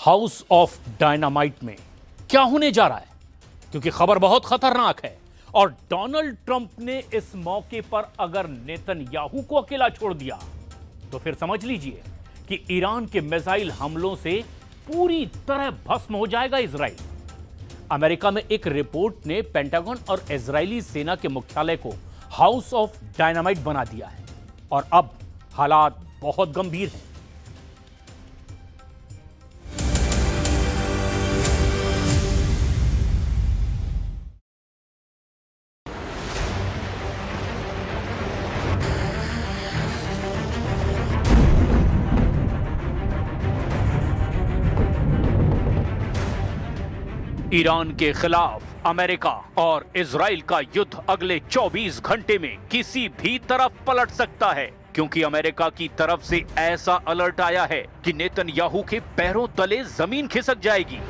House of dynamite में क्या होने जा रहा है, क्योंकि खबर बहुत खतरनाक है और डोनाल्ड ट्रंप ने इस मौके पर अगर नेतन्याहू को अकेला छोड़ दिया तो फिर समझ लीजिए कि ईरान के मिसाइल हमलों से पूरी तरह भस्म हो जाएगा इजराइल। अमेरिका में एक रिपोर्ट ने पेंटागन और इजरायली सेना के मुख्यालय को हाउस ऑफ डायनामाइट बना दिया है और अब हालात बहुत गंभीर हैं। ईरान के खिलाफ अमेरिका और इजराइल का युद्ध अगले 24 घंटे में किसी भी तरफ पलट सकता है, क्योंकि अमेरिका की तरफ से ऐसा अलर्ट आया है कि नेतन्याहू के पैरों तले जमीन खिसक जाएगी।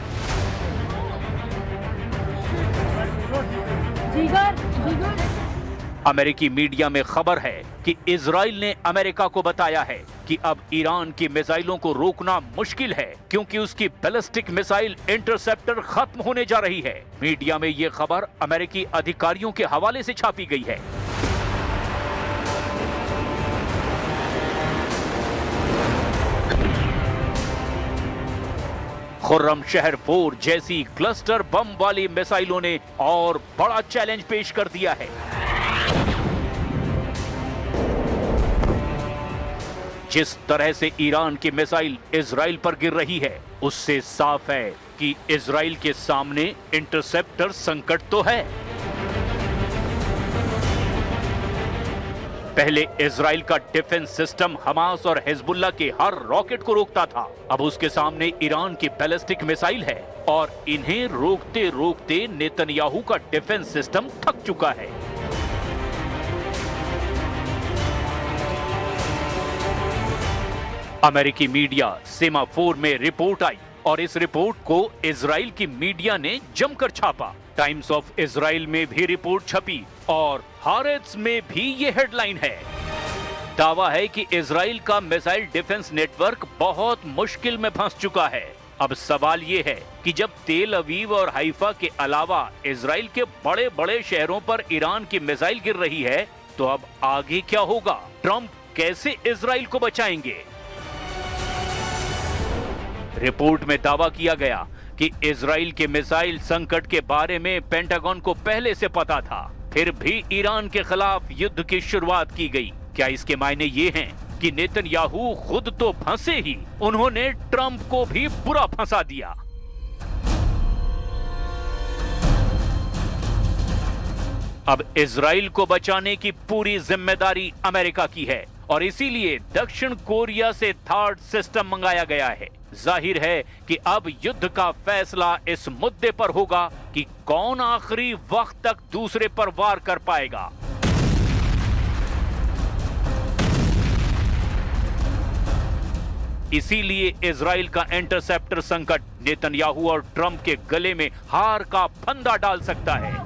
अमेरिकी मीडिया में खबर है कि इजराइल ने अमेरिका को बताया है कि अब ईरान की मिसाइलों को रोकना मुश्किल है, क्योंकि उसकी बैलिस्टिक मिसाइल इंटरसेप्टर खत्म होने जा रही है। मीडिया में यह खबर अमेरिकी अधिकारियों के हवाले से छापी गई है। खुर्रम शहर 4 जैसी क्लस्टर बम वाली मिसाइलों ने और बड़ा चैलेंज पेश कर दिया है। जिस तरह से ईरान की मिसाइल इजराइल पर गिर रही है, उससे साफ है कि इजराइल के सामने इंटरसेप्टर संकट तो है। पहले इजराइल का डिफेंस सिस्टम हमास और हिजबुल्लाह के हर रॉकेट को रोकता था, अब उसके सामने ईरान की बैलिस्टिक मिसाइल है और इन्हें रोकते रोकते नेतन्याहू का डिफेंस सिस्टम थक चुका है। अमेरिकी मीडिया सेमाफोर में रिपोर्ट आई और इस रिपोर्ट को इजराइल की मीडिया ने जमकर छापा। टाइम्स ऑफ इजराइल में भी रिपोर्ट छपी और हारेट्स में भी ये हेडलाइन है। दावा है कि इजराइल का मिसाइल डिफेंस नेटवर्क बहुत मुश्किल में फंस चुका है। अब सवाल ये है कि जब तेल अवीव और हाइफा के अलावा इजराइल के बड़े बड़े शहरों पर ईरान की मिसाइल गिर रही है, तो अब आगे क्या होगा? ट्रंप कैसे इजराइल को बचाएंगे? रिपोर्ट में दावा किया गया कि इजराइल के मिसाइल संकट के बारे में पेंटागन को पहले से पता था, फिर भी ईरान के खिलाफ युद्ध की शुरुआत की गई। क्या इसके मायने ये हैं कि नेतन्याहू खुद तो फंसे ही, उन्होंने ट्रंप को भी बुरा फंसा दिया? अब इजराइल को बचाने की पूरी जिम्मेदारी अमेरिका की है और इसीलिए दक्षिण कोरिया से थर्ड सिस्टम मंगाया गया है। जाहिर है कि अब युद्ध का फैसला इस मुद्दे पर होगा कि कौन आखिरी वक्त तक दूसरे पर वार कर पाएगा। इसीलिए इजराइल का इंटरसेप्टर संकट नेतन्याहू और ट्रंप के गले में हार का फंदा डाल सकता है,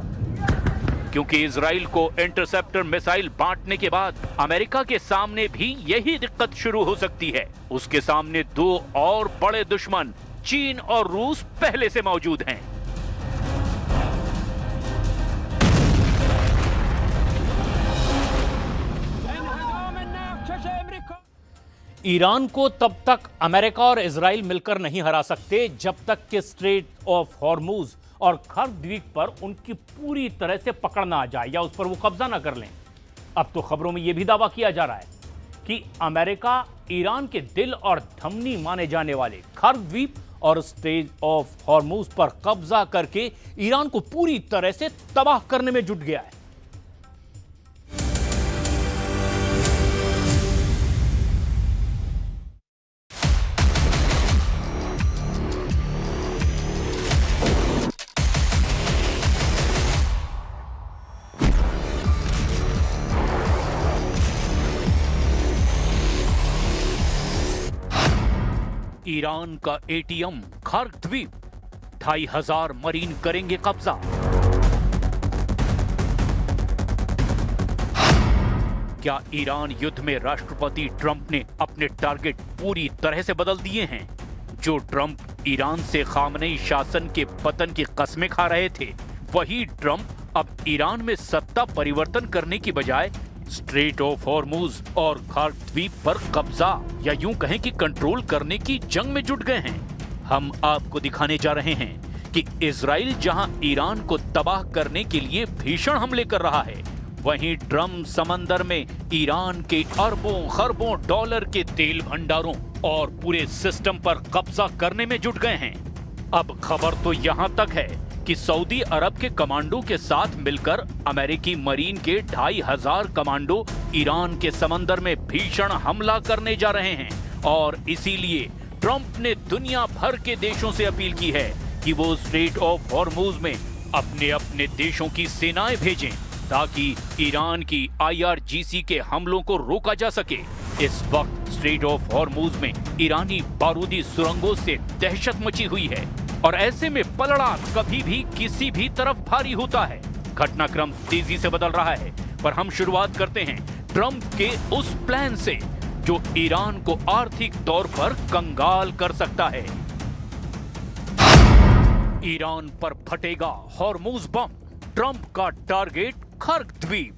क्योंकि इजराइल को इंटरसेप्टर मिसाइल बांटने के बाद अमेरिका के सामने भी यही दिक्कत शुरू हो सकती है। उसके सामने दो और बड़े दुश्मन चीन और रूस पहले से मौजूद हैं। ईरान को तब तक अमेरिका और इजराइल मिलकर नहीं हरा सकते जब तक कि स्ट्रेट ऑफ हॉर्मुज और खर्द द्वीप पर उनकी पूरी तरह से पकड़ ना आ जाए या उस पर वो कब्जा ना कर लें। अब तो खबरों में यह भी दावा किया जा रहा है कि अमेरिका ईरान के दिल और धमनी माने जाने वाले खर्द द्वीप और स्ट्रेट ऑफ हॉर्मुज पर कब्जा करके ईरान को पूरी तरह से तबाह करने में जुट गया है। ईरान का एटीएम खर्द द्वीप, 2500 मरीन करेंगे कब्जा। क्या ईरान युद्ध में राष्ट्रपति ट्रंप ने अपने टारगेट पूरी तरह से बदल दिए हैं? जो ट्रंप ईरान से खामनेई शासन के पतन की कस्में खा रहे थे, वही ट्रंप अब ईरान में सत्ता परिवर्तन करने की बजाय स्ट्रेट ऑफ हॉर्मुज और कर्ग द्वीप पर कब्जा या यूं कहें कि कंट्रोल करने की जंग में जुट गए हैं। हम आपको दिखाने जा रहे हैं कि इजराइल जहां ईरान को तबाह करने के लिए भीषण हमले कर रहा है, वहीं ट्रंप समंदर में ईरान के अरबों खरबों डॉलर के तेल भंडारों और पूरे सिस्टम पर कब्जा करने में जुट गए हैं। अब खबर तो यहां तक है कि सऊदी अरब के कमांडो के साथ मिलकर अमेरिकी मरीन के 2500 कमांडो ईरान के समंदर में भीषण हमला करने जा रहे हैं और इसीलिए ट्रंप ने दुनिया भर के देशों से अपील की है कि वो स्ट्रेट ऑफ हॉर्मुज में अपने अपने देशों की सेनाएं भेजें ताकि ईरान की IRGC के हमलों को रोका जा सके। इस वक्त स्ट्रेट ऑफ हॉर्मुज में ईरानी बारूदी सुरंगों से दहशत मची हुई है और ऐसे में पलड़ा कभी भी किसी भी तरफ भारी होता है। घटनाक्रम तेजी से बदल रहा है, पर हम शुरुआत करते हैं ट्रंप के उस प्लान से जो ईरान को आर्थिक तौर पर कंगाल कर सकता है। ईरान पर फटेगा हॉर्मुज बम, ट्रंप का टारगेट कर्ग द्वीप।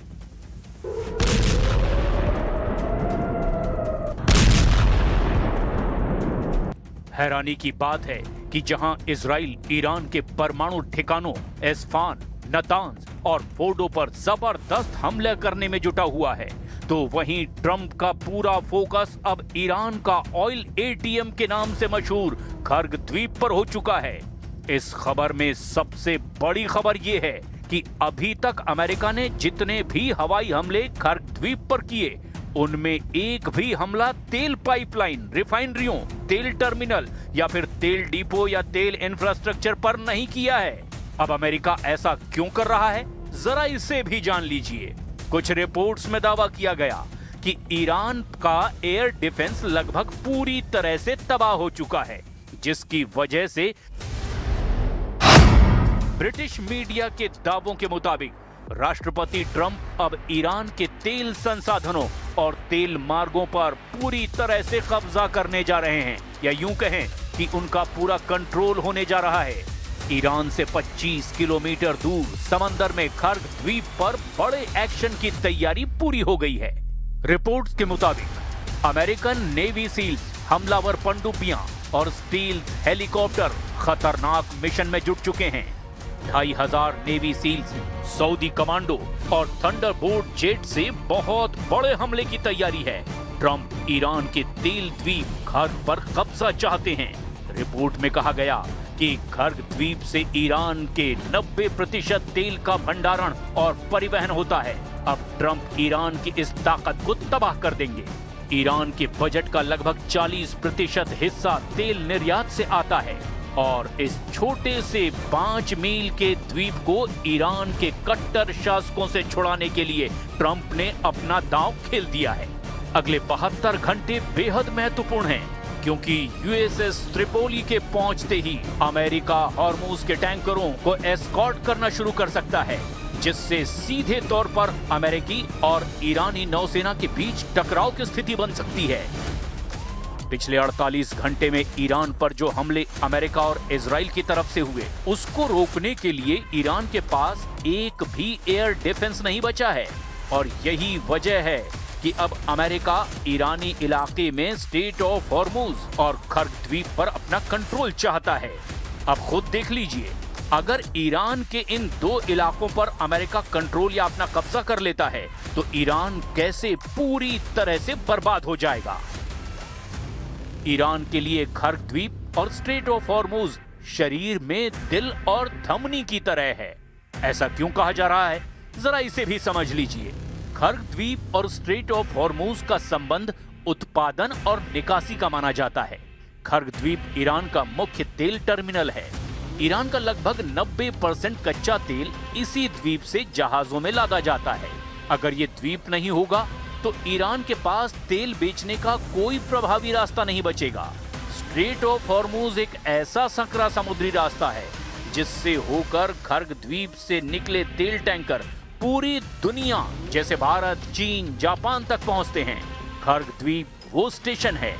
हैरानी की बात है कि जहां इजराइल ईरान के परमाणु ठिकानों एस्फान, नतांज और फोर्डो पर जबरदस्त हमले करने में जुटा हुआ है, तो वहीं ट्रंप का पूरा फोकस अब ईरान का ऑयल ATM के नाम से मशहूर कर्ग द्वीप पर हो चुका है। इस खबर में सबसे बड़ी खबर यह है कि अभी तक अमेरिका ने जितने भी हवाई हमले कर्ग द्वीप पर किए, उनमें एक भी हमला तेल पाइपलाइन, रिफाइनरियों, तेल टर्मिनल या फिर तेल डिपो या तेल इंफ्रास्ट्रक्चर पर नहीं किया है। अब अमेरिका ऐसा क्यों कर रहा है, जरा इसे भी जान लीजिए। कुछ रिपोर्ट्स में दावा किया गया कि ईरान का एयर डिफेंस लगभग पूरी तरह से तबाह हो चुका है, जिसकी वजह से ब्रिटिश मीडिया के दावों के मुताबिक राष्ट्रपति ट्रंप अब ईरान के तेल संसाधनों और तेल मार्गों पर पूरी तरह से कब्जा करने जा रहे हैं, या यूं कहें कि उनका पूरा कंट्रोल होने जा रहा है। ईरान से 25 किलोमीटर दूर समंदर में कर्ग द्वीप पर बड़े एक्शन की तैयारी पूरी हो गई है। रिपोर्ट्स के मुताबिक अमेरिकन नेवी सील्स, हमलावर पनडुब्बियां और स्टील हेलीकॉप्टर खतरनाक मिशन में जुट चुके हैं। 2500 नेवी सील्स, सऊदी कमांडो और थंडरबोल्ट जेट से बहुत बड़े हमले की तैयारी है। ट्रंप ईरान के तेल द्वीप कर्ग पर कब्जा चाहते हैं। रिपोर्ट में कहा गया कि कर्ग द्वीप से ईरान के 90% तेल का भंडारण और परिवहन होता है। अब ट्रंप ईरान की इस ताकत को तबाह कर देंगे। ईरान के बजट का लगभग 40% हिस्सा तेल निर्यात से आता है और इस छोटे से 5 मील के द्वीप को ईरान के कट्टर शासकों से छुड़ाने के लिए ट्रंप ने अपना दांव खेल दिया है। अगले 72 घंटे बेहद महत्वपूर्ण हैं, क्योंकि USS त्रिपोली के पहुंचते ही अमेरिका हॉर्मुज के टैंकरों को एस्कॉर्ट करना शुरू कर सकता है, जिससे सीधे तौर पर अमेरिकी और ईरानी नौसेना के बीच टकराव की स्थिति बन सकती है। पिछले 48 घंटे में ईरान पर जो हमले अमेरिका और इजराइल की तरफ से हुए, उसको रोकने के लिए ईरान के पास एक भी एयर डिफेंस नहीं बचा है और यही वजह है कि अब अमेरिका ईरानी इलाके में स्ट्रेट ऑफ हॉर्मुज और कर्ग द्वीप पर अपना कंट्रोल चाहता है। अब खुद देख लीजिए, अगर ईरान के इन 2 इलाकों पर अमेरिका कंट्रोल या अपना कब्जा कर लेता है तो ईरान कैसे पूरी तरह से बर्बाद हो जाएगा। ईरान के लिए कर्ग द्वीप और स्ट्रेट ऑफ हॉर्मुज शरीर में दिल और धमनी की तरह है। ऐसा क्यों कहा जा रहा है, जरा इसे भी समझ लीजिए। कर्ग द्वीप और स्ट्रेट ऑफ हॉर्मुज का संबंध उत्पादन और निकासी का माना जाता है। कर्ग द्वीप ईरान का मुख्य तेल टर्मिनल है। ईरान का लगभग 90% कच्चा तेल इसी द्वीप से जहाजों में लादा जाता है। अगर ये द्वीप नहीं होगा तो ईरान के पास तेल बेचने का कोई प्रभावी रास्ता नहीं बचेगा। स्ट्रेट ऑफ हॉर्मुज एक ऐसा संकरा समुद्री रास्ता है जिससे होकर कर्ग द्वीप से निकले तेल टैंकर पूरी दुनिया जैसे भारत, चीन, जापान तक पहुंचते हैं। कर्ग द्वीप वो स्टेशन है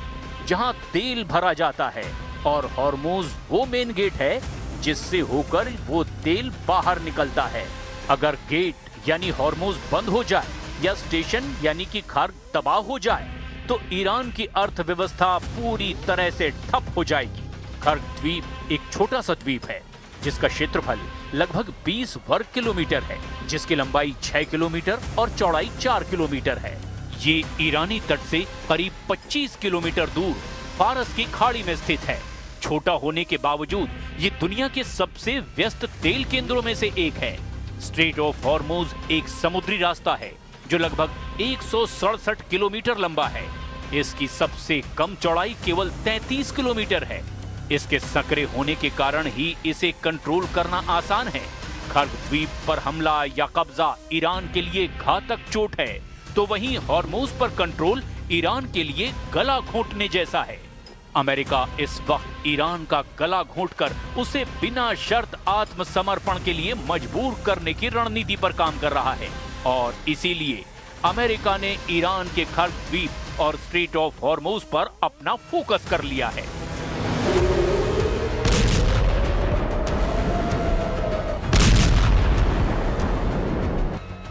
जहां तेल भरा जाता है और हॉर्मोज वो मेन गेट है जिससे होकर वो तेल बाहर निकलता है। अगर गेट यानी हॉर्मोज बंद हो जाए या स्टेशन यानी कि खार्ग तबाह हो जाए तो ईरान की अर्थव्यवस्था पूरी तरह से ठप हो जाएगी। खार्ग द्वीप एक छोटा सा द्वीप है जिसका क्षेत्रफल लगभग 20 वर्ग किलोमीटर है, जिसकी लंबाई 6 किलोमीटर और चौड़ाई 4 किलोमीटर है। ये ईरानी तट से करीब 25 किलोमीटर दूर फारस की खाड़ी में स्थित है। छोटा होने के बावजूद ये दुनिया के सबसे व्यस्त तेल केंद्रों में से एक है। स्ट्रेट ऑफ हॉर्मोज एक समुद्री रास्ता है जो लगभग 167 किलोमीटर लंबा है। इसकी सबसे कम चौड़ाई केवल 33 किलोमीटर है। इसके संकरे होने के कारण ही इसे कंट्रोल करना आसान है। खार्ग द्वीप पर हमला या कब्जा ईरान के लिए घातक चोट है, तो वहीं हॉर्मोज पर कंट्रोल ईरान के लिए गला घोंटने जैसा है। अमेरिका इस वक्त ईरान का गला घोंटकर उसे बिना शर्त आत्मसमर्पण के लिए मजबूर करने की रणनीति पर काम कर रहा है और इसीलिए अमेरिका ने ईरान के खार्ग द्वीप और स्ट्रेट ऑफ हॉर्मोज पर अपना फोकस कर लिया है।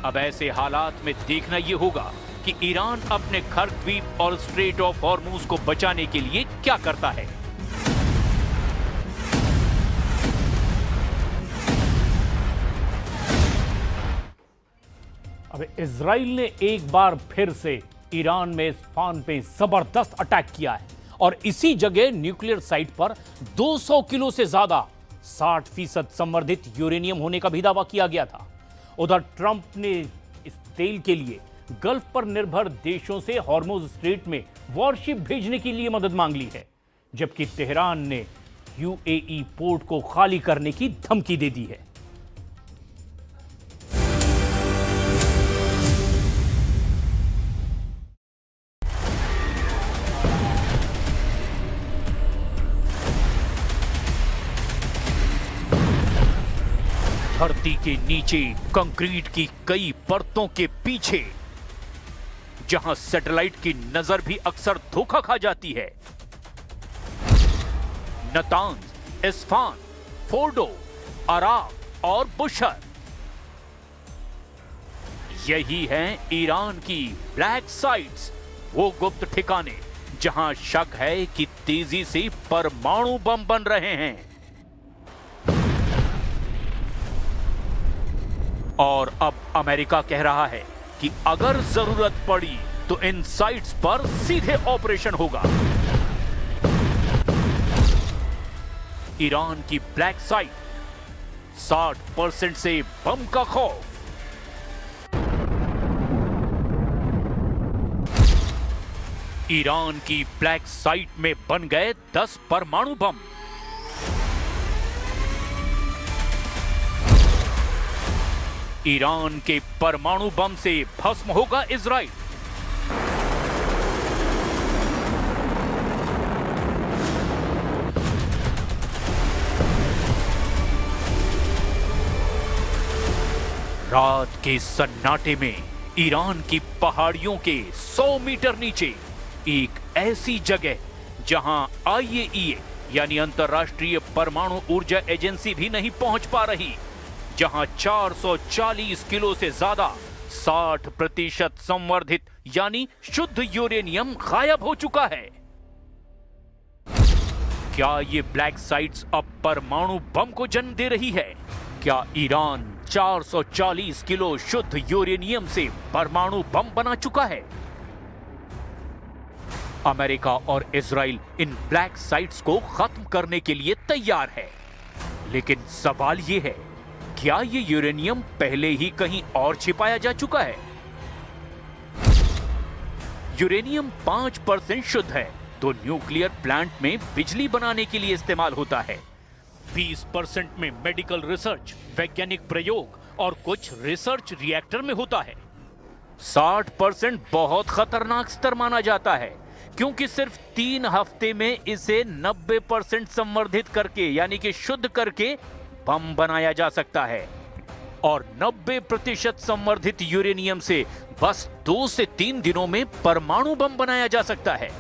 अब ऐसे हालात में देखना यह होगा कि ईरान अपने खार्ग द्वीप और स्ट्रेट ऑफ हॉर्मोज को बचाने के लिए क्या करता है। अब इजराइल ने एक बार फिर से ईरान में इस्फहान पे जबरदस्त अटैक किया है और इसी जगह न्यूक्लियर साइट पर 200 किलो से ज्यादा 60% संवर्धित यूरेनियम होने का भी दावा किया गया था। उधर ट्रंप ने इस तेल के लिए गल्फ पर निर्भर देशों से हॉर्मोज स्ट्रेट में वॉरशिप भेजने के लिए मदद मांग ली है, जबकि तेहरान ने यूएई पोर्ट को खाली करने की धमकी दे दी है। धरती के नीचे कंक्रीट की कई परतों के पीछे जहां सैटेलाइट की नजर भी अक्सर धोखा खा जाती है, नतांज, इस्फहान, फोर्डो, अराक और बुशर, यही हैं ईरान की ब्लैक साइट्स, वो गुप्त ठिकाने जहां शक है कि तेजी से परमाणु बम बन रहे हैं। और अब अमेरिका कह रहा है कि अगर जरूरत पड़ी तो इन साइट्स पर सीधे ऑपरेशन होगा। ईरान की ब्लैक साइट, 60% से बम का खौफ। ईरान की ब्लैक साइट में बन गए 10 परमाणु बम। ईरान के परमाणु बम से भस्म होगा इजराइल। रात के सन्नाटे में ईरान की पहाड़ियों के 100 मीटर नीचे एक ऐसी जगह जहां आईएईए यानी अंतर्राष्ट्रीय परमाणु ऊर्जा एजेंसी भी नहीं पहुंच पा रही, जहां 440 किलो से ज्यादा 60% संवर्धित यानी शुद्ध यूरेनियम गायब हो चुका है। क्या ये ब्लैक साइट्स अब परमाणु बम को जन्म दे रही है? क्या ईरान 440 किलो शुद्ध यूरेनियम से परमाणु बम बना चुका है? अमेरिका और इजराइल इन ब्लैक साइट्स को खत्म करने के लिए तैयार है, लेकिन सवाल यह है, क्या ये यूरेनियम पहले ही कहीं और छिपाया जा चुका है? यूरेनियम 5% शुद्ध है, तो न्यूक्लियर प्लांट में बिजली बनाने के लिए इस्तेमाल होता है। 20% में मेडिकल रिसर्च, वैज्ञानिक प्रयोग और कुछ रिसर्च रिएक्टर में होता है। 60% बहुत खतरनाक स्तर माना जाता है, क्योंकि सिर्फ 3 हफ्ते में इसे 90% संवर्धित करके यानी कि शुद्ध करके बम बनाया जा सकता है और 90% संवर्धित यूरेनियम से बस 2 से 3 दिनों में परमाणु बम बनाया जा सकता है।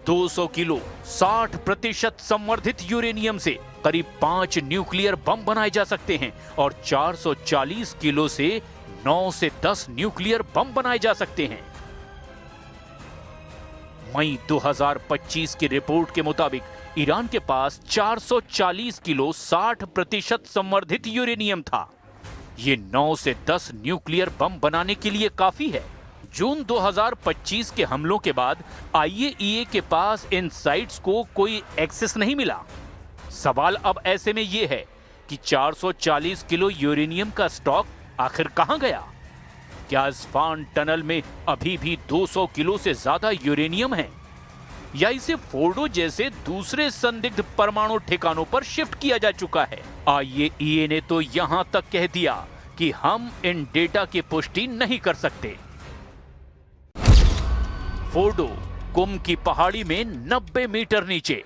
200 किलो 60% संवर्धित यूरेनियम से करीब 5 न्यूक्लियर बम बनाए जा सकते हैं और 440 किलो से 9 से 10 न्यूक्लियर बम बनाए जा सकते हैं। मई 2025 की रिपोर्ट के मुताबिक ईरान के पास 440 किलो 60% संवर्धित यूरेनियम था। ये 9 से 10 न्यूक्लियर बम बनाने के लिए काफी है। जून 2025 के हमलों के बाद IAEA के पास इन साइट्स को कोई एक्सेस नहीं मिला। सवाल अब ऐसे में यह है कि 440 किलो यूरेनियम का स्टॉक आखिर कहां गया? क्या इस्फहान टनल में अभी भी 200 किलो से ज्यादा यूरेनियम है, या इसे फोर्डो जैसे दूसरे संदिग्ध परमाणु ठिकानों पर शिफ्ट किया जा चुका है? IAEA ने तो यहां तक कह दिया कि हम इन डेटा की पुष्टि नहीं कर सकते। फोर्डो कुम की पहाड़ी में 90 मीटर नीचे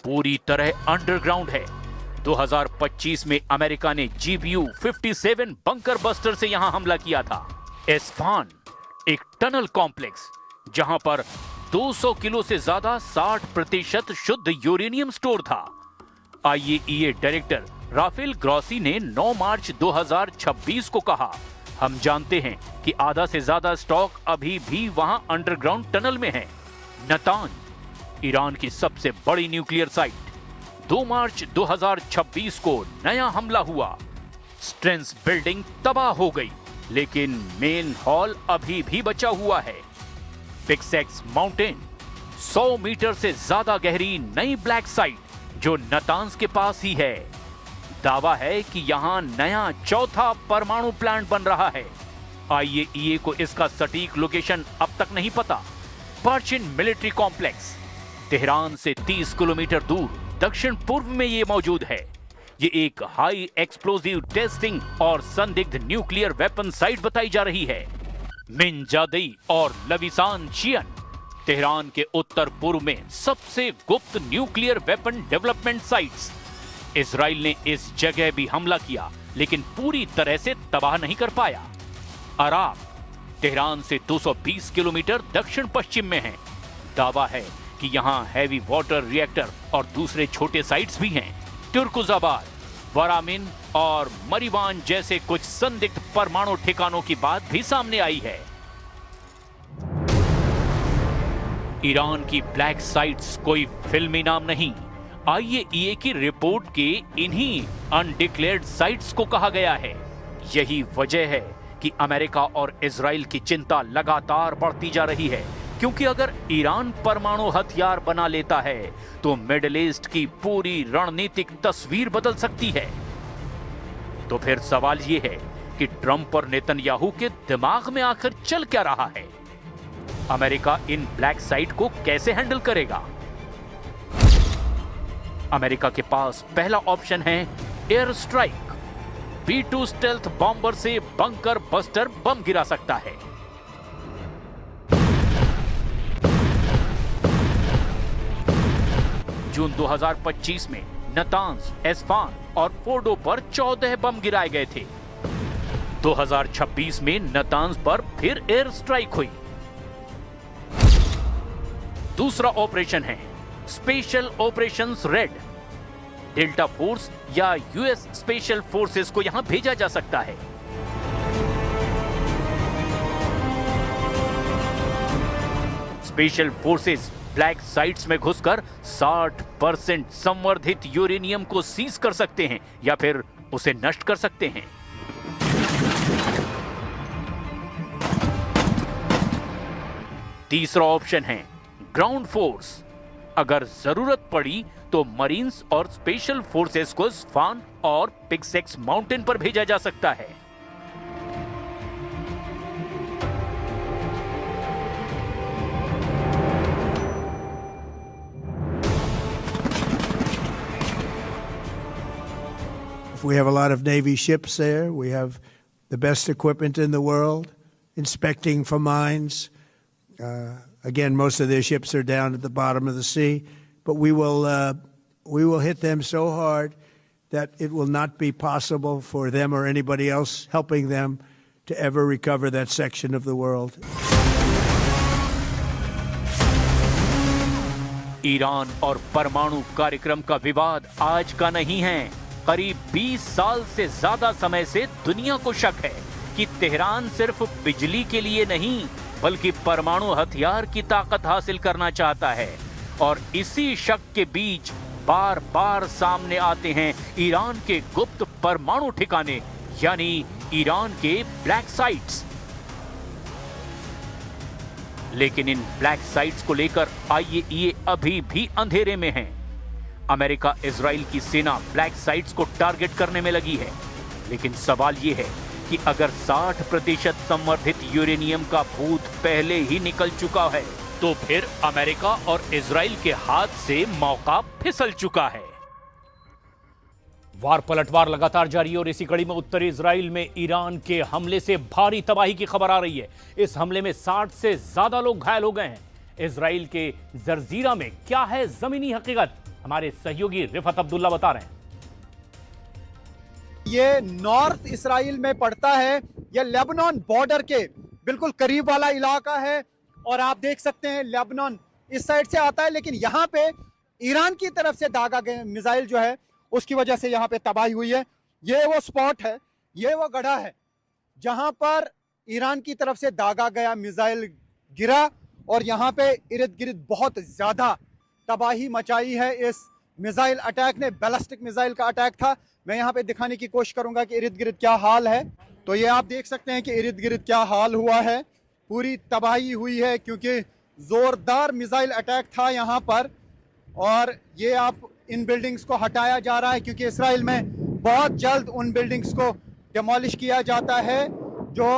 पूरी तरह अंडरग्राउंड है। 2025 में अमेरिका ने GBU-57 बंकर बस्टर से यहां हमला किया था। इस्फहान एक टनल कॉम्प्लेक्स जहां पर 200 किलो से ज्यादा 60% शुद्ध यूरेनियम स्टोर था। IAEA डायरेक्टर राफेल ग्रॉसी ने 9 मार्च 2026 को कहा, हम जानते हैं कि आधा से ज्यादा स्टॉक अभी भी वहां अंडरग्राउंड टनल में है। नतांज ईरान की सबसे बड़ी न्यूक्लियर साइट। 2 मार्च 2026 को नया हमला हुआ। स्ट्रेंस बिल्डिंग तबाह हो गई, लेकिन मेन हॉल अभी भी बचा हुआ है। पिक्सेक्स माउंटेन 100 मीटर से ज्यादा गहरी नई ब्लैक साइट जो नतांज के पास ही है। दावा है कि यहां नया चौथा परमाणु प्लांट बन रहा है। IAEA को इसका सटीक लोकेशन अब तक नहीं पता। पर्चिन मिलिट्री कॉम्प्लेक्स तेहरान से 30 किलोमीटर दूर दक्षिण पूर्व में ये मौजूद है। ये एक हाई एक्सप्लोजिव टेस्टिंग और संदिग्ध न्यूक्लियर वेपन साइट बताई जा रही है। मिनजादी और लविसान चियन तेहरान के उत्तर पूर्व में सबसे गुप्त nuclear weapon development sites. Israel ने इस जगह भी हमला किया, लेकिन पूरी तरह से तबाह नहीं कर पाया। अराब तेहरान से 220 किलोमीटर दक्षिण पश्चिम में है। दावा है कि यहां हैवी वाटर रिएक्टर और दूसरे छोटे साइट्स भी हैं। तुर्कुजाबाद, वरामिन और मरीवान जैसे कुछ संदिग्ध परमाणु ठिकानों की बात भी सामने आई है। ईरान की ब्लैक साइट्स कोई फिल्मी नाम नहीं। IAEA की रिपोर्ट के इन्हीं अनडिक्लेयर्ड साइट्स को कहा गया है। यही वजह है कि अमेरिका और इजराइल की चिंता लगातार बढ़ती जा रही है, क्योंकि अगर ईरान परमाणु हथियार बना लेता है तो मिडिल ईस्ट की पूरी रणनीतिक तस्वीर बदल सकती है। तो फिर सवाल यह है कि ट्रंप और नेतन्याहू के दिमाग में आखिर चल क्या रहा है? अमेरिका इन ब्लैक साइट को कैसे हैंडल करेगा? अमेरिका के पास पहला ऑप्शन है air strike. B-2 stealth bomber से बंकर बस्टर बम गिरा सकता है। जून 2025 में नतांज, इस्फहान और फोर्डो पर 14 बम गिराए गए थे। 2026 में नतांज पर फिर एयर स्ट्राइक हुई। दूसरा ऑपरेशन है special operations red. Delta force या US स्पेशल फोर्सेस को यहां भेजा जा सकता है। स्पेशल फोर्सेस ब्लैक साइट्स में घुसकर 60% संवर्धित यूरेनियम को सीज कर सकते हैं या फिर उसे नष्ट कर सकते हैं। तीसरा ऑप्शन है ग्राउंड फोर्स। अगर जरूरत पड़ी तो मरीन्स और स्पेशल फोर्सेस को इस्फहान और पिक्सेक्स माउंटेन पर भेजा जा सकता है। We have a lot of Navy ships there. We have the best equipment in the world, inspecting for mines. Again, most of their ships are down at the bottom of the sea, but we will hit them so hard that it will not be possible for them or anybody else helping them to ever recover that section of the world. Iran और परमाणु कार्यक्रम का विवाद आज का नहीं है। करीब 20 साल से ज्यादा समय से दुनिया को शक है कि तेहरान सिर्फ बिजली के लिए नहीं बल्कि परमाणु हथियार की ताकत हासिल करना चाहता है। और इसी शक के बीच बार बार सामने आते हैं ईरान के गुप्त परमाणु ठिकाने यानी ईरान के ब्लैक साइट्स। लेकिन इन ब्लैक साइट्स को लेकर आईएईए अभी भी अंधेरे में है। अमेरिका इजराइल की सेना ब्लैक साइट्स को टारगेट करने में लगी है, लेकिन सवाल यह है कि अगर 60% संवर्धित यूरेनियम का भूत पहले ही निकल चुका है तो फिर अमेरिका और इजराइल के हाथ से मौका फिसल चुका है। वार पलटवार लगातार जारी है और इसी कड़ी में उत्तरी इजराइल में ईरान के हमले से भारी तबाही की खबर आ रही है। इस हमले में 60 से ज्यादा लोग घायल हो गए हैं। इजराइल के जर्जीरा में क्या है जमीनी हकीकत, हमारे सहयोगी रिफत अब्दुल्ला बता रहे हैं। ये नॉर्थ इजराइल में पड़ता है, यह लेबनान बॉर्डर के बिल्कुल करीब वाला इलाका है और आप देख सकते हैं लेबनान इस साइड से आता है, लेकिन यहाँ पे ईरान की तरफ से दागा गया मिसाइल जो है उसकी वजह से यहाँ पे तबाही हुई है। ये वो स्पॉट है, ये वो गड्ढा है जहाँ पर ईरान की तरफ से दागा गया मिसाइल गिरा और यहाँ पे इर्द गिर्द बहुत ज़्यादा तबाही मचाई है इस मिसाइल अटैक ने। बैलिस्टिक मिसाइल का अटैक था। मैं यहाँ पे दिखाने की कोशिश करूंगा कि इर्द गिर्द क्या हाल है। तो ये आप देख सकते हैं कि इर्द गिर्द क्या हाल हुआ है, पूरी तबाही हुई है क्योंकि ज़ोरदार मिसाइल अटैक था यहाँ पर। और ये आप इन बिल्डिंग्स को हटाया जा रहा है क्योंकि इसराइल में बहुत जल्द उन बिल्डिंग्स को डिमोलिश किया जाता है जो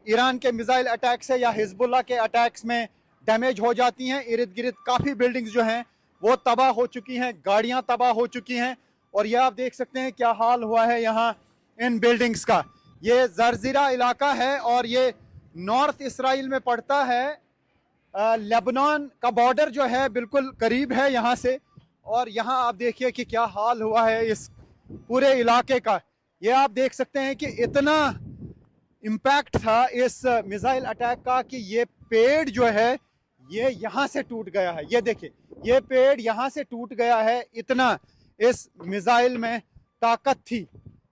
ईरान के मिसाइल अटैक से या हिजबुल्लाह के अटैक्स में डैमेज हो जाती हैं। इर्द गिर्द काफ़ी बिल्डिंग्स जो हैं वो तबाह हो चुकी हैं, गाड़ियां तबाह हो चुकी हैं और ये आप देख सकते हैं क्या हाल हुआ है यहाँ इन बिल्डिंग्स का। ये जर्जीरा इलाका है और ये नॉर्थ इसराइल में पड़ता है। लेबनान का बॉर्डर जो है बिल्कुल करीब है यहाँ से और यहाँ आप देखिए कि क्या हाल हुआ है इस पूरे इलाके का। ये आप देख सकते हैं कि इतना इम्पैक्ट था इस मिसाइल अटैक का कि ये पेड़ जो है ये यहाँ से टूट गया है। ये देखिए ये पेड़ यहाँ से टूट गया है, इतना इस मिसाइल में ताकत थी।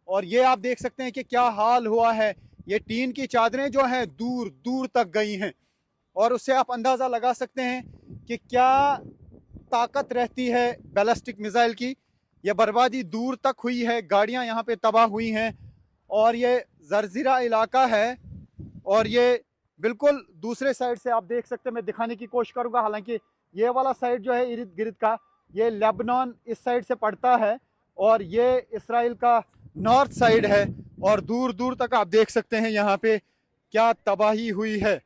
और ये आप देख सकते हैं कि क्या हाल हुआ है। ये टीन की चादरें जो हैं दूर दूर तक गई हैं और उससे आप अंदाज़ा लगा सकते हैं कि क्या ताकत रहती है बैलिस्टिक मिसाइल की। ये बर्बादी दूर तक हुई है, गाड़ियाँ यहाँ पे तबाह हुई हैं और ये जर्जीरा इलाका है और ये बिल्कुल दूसरे साइड से आप देख सकते हैं। मैं दिखाने की कोशिश करूँगा, हालांकि ये वाला साइड जो है इर्द गिर्द का ये लेबनान इस साइड से पड़ता है और ये इसराइल का नॉर्थ साइड है और दूर दूर तक आप देख सकते हैं यहाँ पे क्या तबाही हुई है।